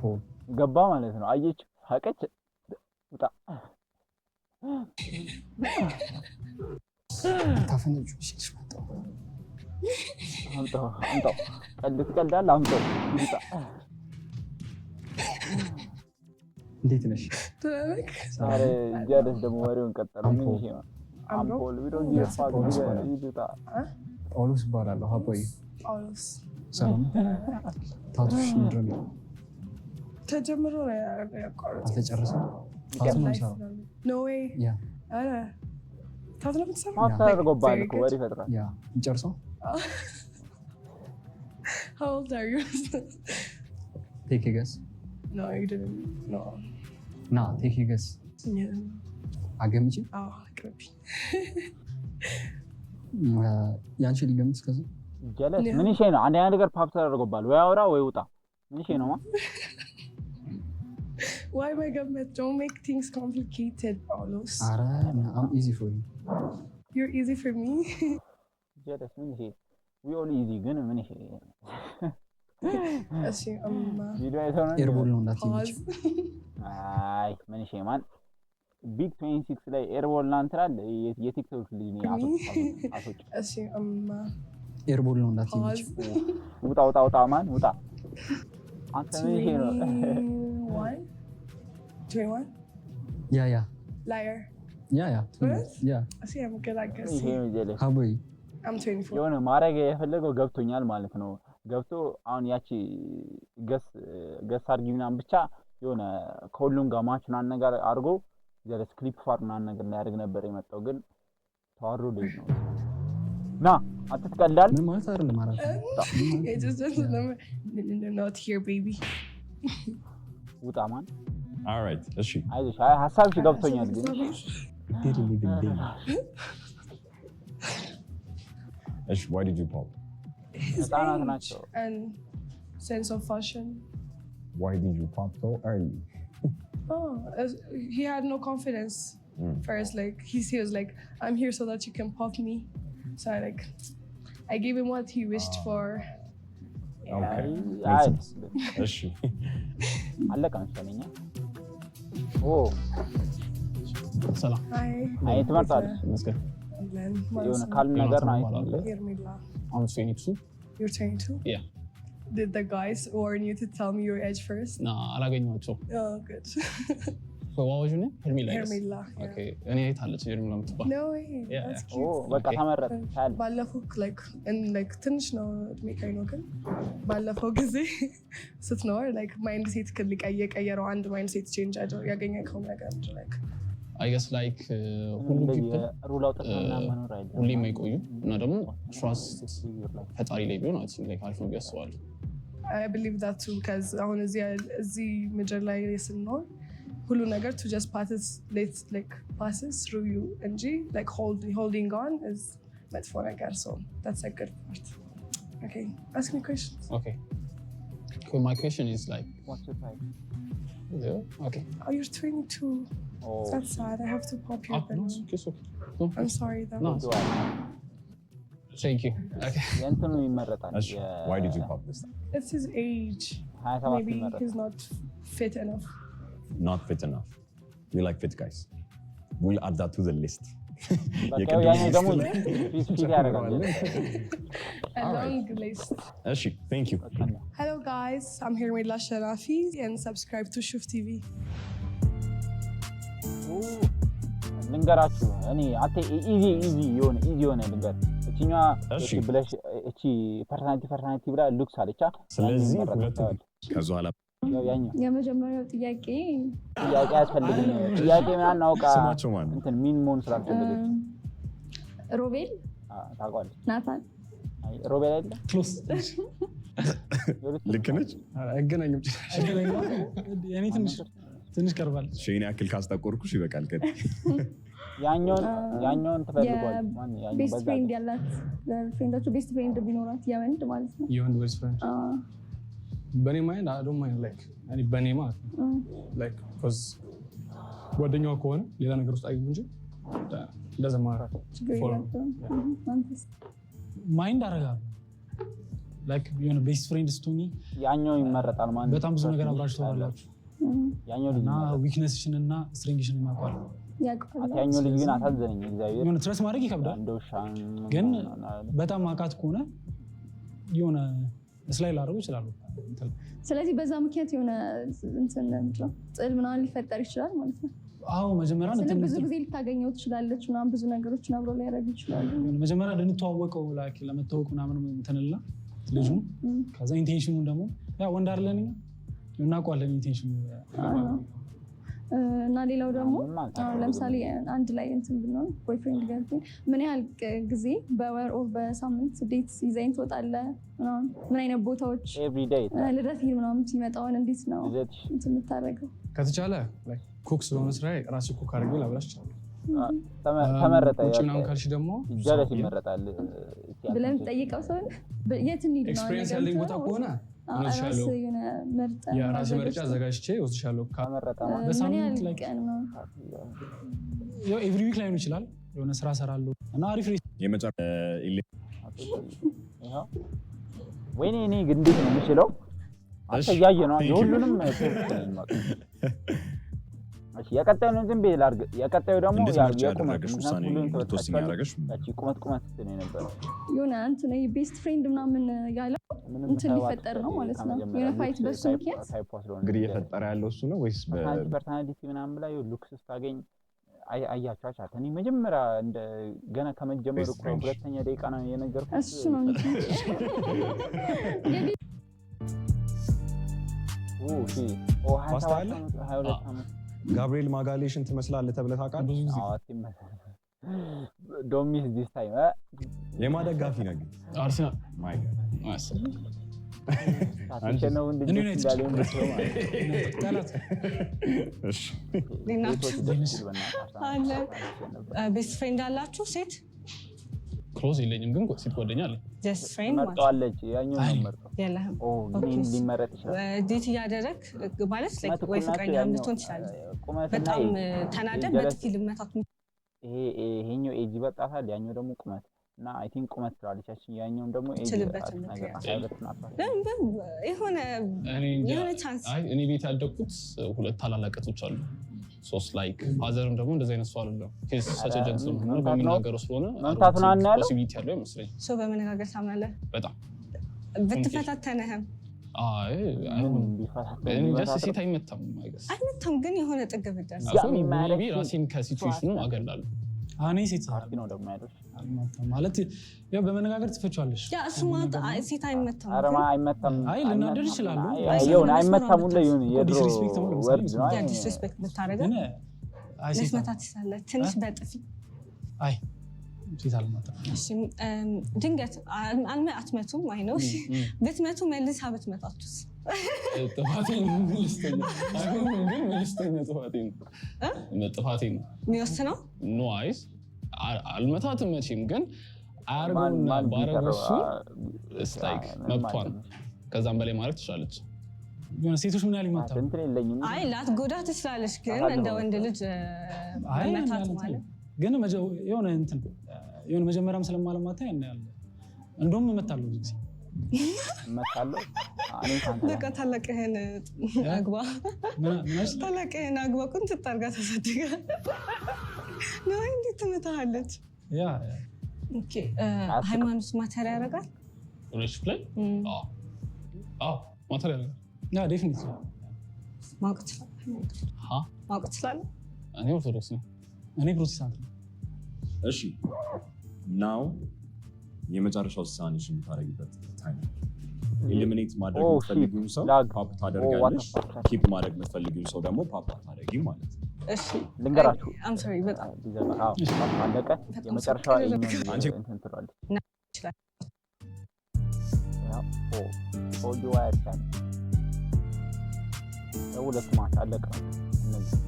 ገባ ማለት ነው። አየች ሀቀች ውጣ ታፈነጩ ሲልሽ መጣው አምጣው ቀልዳል አምጣው ውጣ። እንዴት ነሽ? ዛሬ ጃደስ ደግሞ ወሬውን ቀጠለው። ምን ይሄ ነው? አምፖል ቪዲዮ ይፋቅ ይዱታ ኦሉስ ባላለው ሀቦይ ኦሉስ ሰላም ታቱሽ ምንድን ነው? ተጀምሮ ነው ያቋረጠው። አልተጨረሰም። ታቱ ነው ሰው No way. ያ አረ ታቱ ነው የምትሰራው? ማስተርጎባል እኮ ወሬ ይፈጥራል። ያ እንጨርሰው። How old are you? Take a guess. No, you didn't. No. Nah, take a guess. Yeah. አገምጪ? አዎ ቅርብ። ያንቺ ሊገምት ከዛ ጀለስ ምን ይሄ ነው? አንድ ነገር ፓፕ ተደርጎባል። ወይ አውራ ወይ ውጣ። ምን ይሄ ነው? Why my government? Don't make things complicated, Paulos. Ara, I'm easy for you. You're easy for me. ጀለስ ምን ይሄ? We all easy ግን ምን ይሄ? እሺ ቪዲዮ አይተውና ኤርቦል ነው እንዳትይኝ። አይ ምን ይሄ ማን ቢግ 26 ላይ ኤርቦል ነው አንተራል የቲክቶክ ልጅ ነው አቶች እሺ ኤርቦል ነው እንዳትይኝ። ውጣ ማን ውጣ። አንተ ምን ይሄ ነው? 21? ያ Liar. ያ I see I'm good at guessing. ይሄ ነው ጀለስ ሀቦይ I'm 24. የሆነ ማረግ የፈለገው ገብቶኛል ማለት ነው። ገብቶ አሁን ያቺ ገስ አርጊና ብቻ የሆነ ከሁሉም ጋር ማች ምናምን ነገር አድርጎ ጀለስ ክሊፕ ፋር ምናምን ነገር ያደርግ ነበር የመጣው ግን ተዋርዶ ልጅ ነው። ና አትትቀልዳል ምን ማለት አይደለም ማለት It just doesn't not here baby. ውጣ ማን All right. እሺ አይዞሽ ሐሳብሽ ገብቶኛል ግን እሺ why did you pop? His age and sense of fashion. Why did you pop so early? He had no confidence first. Like he was like, I'm here so that you can pop me. So I gave him what he wished for. Okay. እሺ አለቀ መሰለኝ። ኦ ሰላም Hi. አይ ትመጣለሽ መስከ የሆነ ካልም ነገር ነው ሄርሜላ I'm 22. You're 22? Yeah. Did the guys warn you to tell me your age first? No, አላገኘኋቸውም. Oh, good. So what was your name? Hermila. Hermila. Okay. እኔ ታለች ሄርሜላ የምትባል። No way. Yeah. That's cute. በቃ ተመረጠ ታል ባለፈው like ትንሽ ነው እድሜ ቀይ ነው ግን ባለፈው ጊዜ ስትኖር like ማይንድ ሴት ከሊቀየረው አንድ ማይንድ ሴት ቼንጅ ያገኘከው ነገር like I guess like ሁሉ people ሩል አውጥተውና መኖር አይደለም ሁሌ የማይቆዩ እና ደግሞ trust ፈጣሪ ላይ ቢሆን I think like አሪፍ ነው ያስባለሁ። I believe that too because አሁን እዚህ ምድር ላይ ስንኖር ሁሉ ነገር to just passes through you እንጂ like holding on is መጥፎ ነገር so that's a good part. Okay, ask me questions. Okay. Cool. My question is like what's your type? Okay. Oh, you're 22. Oh. That's sad. I have to pop your balloon. No, no. I'm sorry though. No. Thank you. Okay. የእንትኑ ይመረጣል Why did you pop this? It's his age. Maybe he's not fit enough. Not fit enough. You like fit guys. We'll add that to the list. ያኔ ደግሞ ፊት ያደርጋል A long list. Ashi, thank you. Hello guys, I'm Hermila Sharafi and subscribe to Shuf TV. ልንገራችሁ እኔ አቴ ኢዚ የሆነ ልንገር እቺኛ ብለሽ እቺ ፐርሰናሊቲ ብላ ሉክስ አለቻ ስለዚህ ሁለቱ ከዛ ኋላ ያኛው የመጀመሪያው ጥያቄ ያስፈልግኝ ጥያቄ ምናምን አውቃ ስማቸው ማን እንትን ምን መሆን ስላልፈለገች ሮቤል ታውቃለች ናታን ሮቤል አይደለ ክሎስ ልክ ነች አይገናኙም የኔ ትንሽ ቀርባል ሼን ያክል ካስጠቆርኩሽ ይበቃል ከት ያኛውን ተፈልጓል ማን ያኛው ቤስት ፍሬንድ ያላት ፍሬንዳችሁ ቤስት ፍሬንድ ቢኖራት የወንድ ማለት ነው የወንድ ቤስት ፍሬንድ በኔ ማይንድ I don't mind like እኔ በኔ ማለት ነው like cuz ጓደኛዋ ከሆነ ሌላ ነገር ውስጥ አይገቡ እንጂ doesn't matter ማይንድ አረጋለሁ like የሆነ ቤስት ፍሬንድ ስቶኒ ያኛው ይመረጣል ማለት በጣም ብዙ ነገር አብራችሁ ተዋላችሁ ያኛው ልጅ እና ዊክነስሽን እና ስትሬንግሽን ማቋል ያኛው ልጅ ግን አሳዘነኝ እግዚአብሔር የሆነ ትረስ ማድረግ ይከብዳል እንደውሻ ግን በጣም ማቃት ከሆነ የሆነ ስላይል አድርጎ ይችላል ስለዚህ በዛ ምክንያት የሆነ እንትን ጥል ምናምን ሊፈጠር ይችላል ማለት ነው አዎ መጀመሪያ እንትን ብዙ ጊዜ ልታገኘው ትችላለች ምናምን ብዙ ነገሮችን አብሮ ሊያደርጉ ይችላሉ መጀመሪያ ልንተዋወቀው ላይክ ለመተዋወቅ ምናምን እንትንላ ልጁ ከዛ ኢንቴንሽኑን ደግሞ ያ ወንድ አይደለን እናውቀዋለን ኢንቴንሽኑ እና ሌላው ደግሞ ለምሳሌ አንድ ላይ እንትን ብንሆን ቦይፍሬንድ ገርልፍሬንድ ምን ያህል ጊዜ በወር ኦር በሳምንት ዴት ይዘኝ ትወጣለህ ምናምን ምን አይነት ቦታዎች ኤቭሪዴይ ልደት ምናምን ሲመጣውን እንዴት ነው እንትን የምታደርገው ከተቻለ ላይ ኩክ ስለሆነ ስራዬ ራሴ ኩክ አድርጌ ላብላሽ ይችላል ተመረጠ ውጪ ምናምን ካልሽ ደግሞ ጀለስ ይመረጣል ብለን ጠይቀው ሰው የት እንሂድ ነው ኤክስፒሪየንስ ያለኝ ቦታ ከሆነ የራሴ ምርጫ አዘጋጅቼ ወስድሻለሁ ተመረጠ በሳምንት ላይ ያው ኤቭሪ ዊክ ላይ ነው ይችላል የሆነ ስራ ሰራለሁ እና አሪፍ የመጨረሻ ወይኔ እኔ ግን እንዴት ነው የምችለው አስተያየ ነው የሁሉንም እሺ የቀጣዩ ነው ዝም ብዬ ላድርግ የቀጣዩ ደግሞ የቁመት ነው የነበረው የሆነ እንትን ቤስት ፍሬንድ ምናምን ያለው እንትን ሊፈጠር ነው ማለት ነው የሆነ ፋይት በሱ ምክንያት እንግዲህ እየፈጠረ ያለው እሱ ነው ወይስ በፐርሰናሊቲ ምናምን ላይ ሉክስ ስታገኝ አያቻቻት እኔ መጀመሪያ እንደ ገና ከመጀመሩ ሁለተኛ ደቂቃ ነው የነገርኩት እሱ ነው ጋብሪኤል ማጋሌሽን ትመስላለህ ተብለህ ታውቃለህ? ዶሚስ ዲስ ታይም የማደጋፊ ነኝ አርሰናል ማይ ጋድ አንቺ ነው እንዴት እንዳለው ታላት እሺ አለ ቤስት ፍሬንድ አላችሁ ሴት ክሎዝ የለኝም ግን ሴት ጓደኛ አለኝ ጀስት ፍሬንድ መርጠዋለች ያኛው ነው መርጠው የለህም ምን ሊመረጥ ይችላል ዴት ያደረክ ማለት ወይ ፍቅረኛ እንድትሆን ትችላለህ በጣም ተናደ በጥፊ ልመታት ይሄኛው ኤጂ በጣታል ያኛው ደግሞ ቁመት እና አይ ቲንክ ቁመት ትላለች ያኛው ደግሞ ኤጂ የሆነ ቻንስ አይ እኔ ቤት ያደኩት ሁለት ታላላቀቶች አሉ ሶስት ላይክ ፋዘርም ደግሞ እንደዚህ አይነት ሰው አይደለም ኬስ ሰች ጀንትል ነው በሚናገረው ስለሆነ መምታቱን አናያለው ፖሲቢሊቲ ያለው ይመስለኝ ሰው በመነጋገር ታምናለህ በጣም ብትፈታተነህም አይ ሴት አይመታም አይመታም ግን የሆነ ጥግ ብትደርስ ሜቢ ራሴን ከሲቹዌሽኑ አገላለሁ እኔ ሴት አርኪ ነው ደግሞ ያለው ማለት ያው በመነጋገር ትፈቻለሽ ያ እሱ ማለት ሴት አይመታም አረማ አይመታም አይ ልናደር ይችላል አይየውን አይመታም ሁሉ ይሁን የድሮ ዲስሪስፔክት ነው ወርድ ነው ያ ዲስሪስፔክት ብታረጋ አይ ሴት መስመታት ይችላል ትንሽ በጥፊ አይ ሴት አልመጣም እሺ ድንገት አትመቱም አይ ነው እሺ ብትመቱ መልሳ ብትመታቱስ ጥፋቴን ምንስተኛ አይሆን ግን ምንስተኛ ጥፋቴን የሚወስነው ኖ አይስ አልመታትም መቼም ግን አያርገውና ባረገሱ ስታይክ መብቷን ከዛም በላይ ማለት ትችላለች የሆነ ሴቶች ምን ያህል ይመታሉ እንትን የለኝም አይ ላትጎዳ ትችላለች ግን እንደ ወንድ ልጅ መታት ማለት ግን የሆነ እንትን የሆነ መጀመሪያም ስለማለማታ ያለ እንደውም እመታለሁ ብዙ ጊዜ እመታለሁ በቃ ታላቅህን አግባ ታላቅህን አግባ ቁንጥጥ አድርጋ ታሳድጋ ነው እንዴት ትመታሃለች ያ ኦኬ ሃይማኖት ማተር ያደርጋል ሪሌሽን ላይ አዎ ማተር ያደርጋል ያ ዴፊኒትሊ ማወቅ ትችላለህ ማወቅ ትችላለህ እኔ ኦርቶዶክስ ነኝ እኔ ፕሮቴስታንት ነኝ እሺ ናው የመጨረሻው ውሳኔሽ የምታደርጊበት ታይም ኢሊሚኔት ማድረግ የምትፈልጊው ሰው ፓፕ ታደርጋለሽ ኪፕ ማድረግ የምትፈልጊው ሰው ደግሞ ፓፕ ታደርጊ ማለት ነው እሺ ልንገራችሁ አም ሶሪ በጣም አለቀ የመጨረሻው አንቺ እንትን ትላለች ይችላል ያ ኦልድ ዋይት ታይም ሁለት ማት አለቀ እነዚህ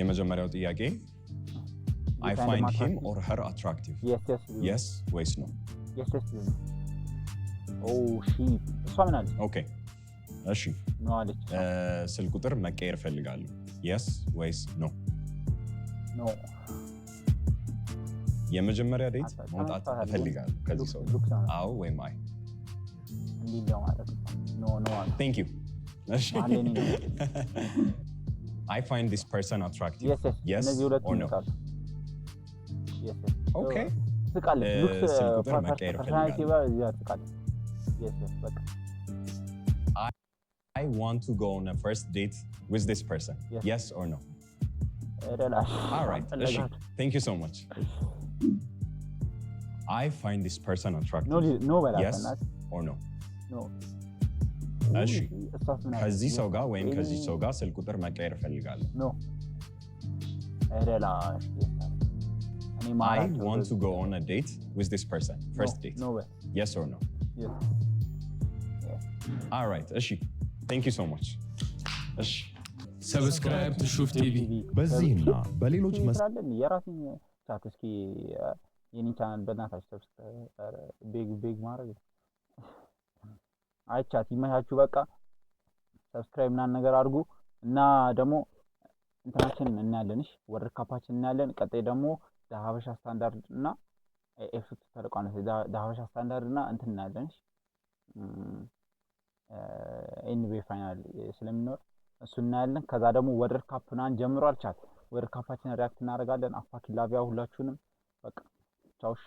የመጀመሪያው ጥያቄ I find him or her attractive. Yes ወይስ no? Yes. Oh shit. እሷ ምን አለች? Okay. እሺ. No አለች. ስልክ ቁጥር መቀየር ፈልጋለሁ. Yes ወይስ no? No. የመጀመሪያ ዴት መውጣት እፈልጋለሁ ከዚህ ሰው። አዎ ወይም አይ? እንዲህ ነው ማለት ነው። No. Thank you. እሺ. I find this person attractive. Yes or no? Yes. Okay. ስልክ ቁጥር መቀየር ፈልጋለሁ። Yes. በቃ I want to go on a first date with this person. Yes or no? All right. Thank you so much. I find this person attractive. No. Yes or no? No. እሺ ከዚህ ሰው ጋር ወይም ከዚህ ሰው ጋር ስልክ ቁጥር መቀየር ፈልጋለሁ። No. I want to go on a date with this person. First date. No way. Yes or no? Yes. All right. እሺ. Thank you so much. እሺ. Subscribe to ሹፍ ቲቪ። በዚህና በሌሎች መስራለን የራሴን ቻት እስኪ የኔ ቻናል በእናታችሁ ሰብስክራይብ ቢግ ማድረግ አይቻት ይመቻችሁ። በቃ ሰብስክራይብ ምናምን ነገር አድርጉ እና ደግሞ እንትናችንን እናያለንሽ ወርድ ካፓችን እናያለን። ቀጣይ ደግሞ ዳሀበሻ ስታንዳርድ እና ኤፍቱ ተለቋነ ዳሀበሻ ስታንዳርድ እና እንትን እናያለንሽ ኤንቢኤ ፋይናል ስለሚኖር እሱ እናያለን። ከዛ ደግሞ ወርድ ካፕ ምናምን ጀምሯል ቻት ወርድ ካፓችን ሪአክት እናደርጋለን። አፋኪ ላቪያ ሁላችሁንም በቃ ቻውሽ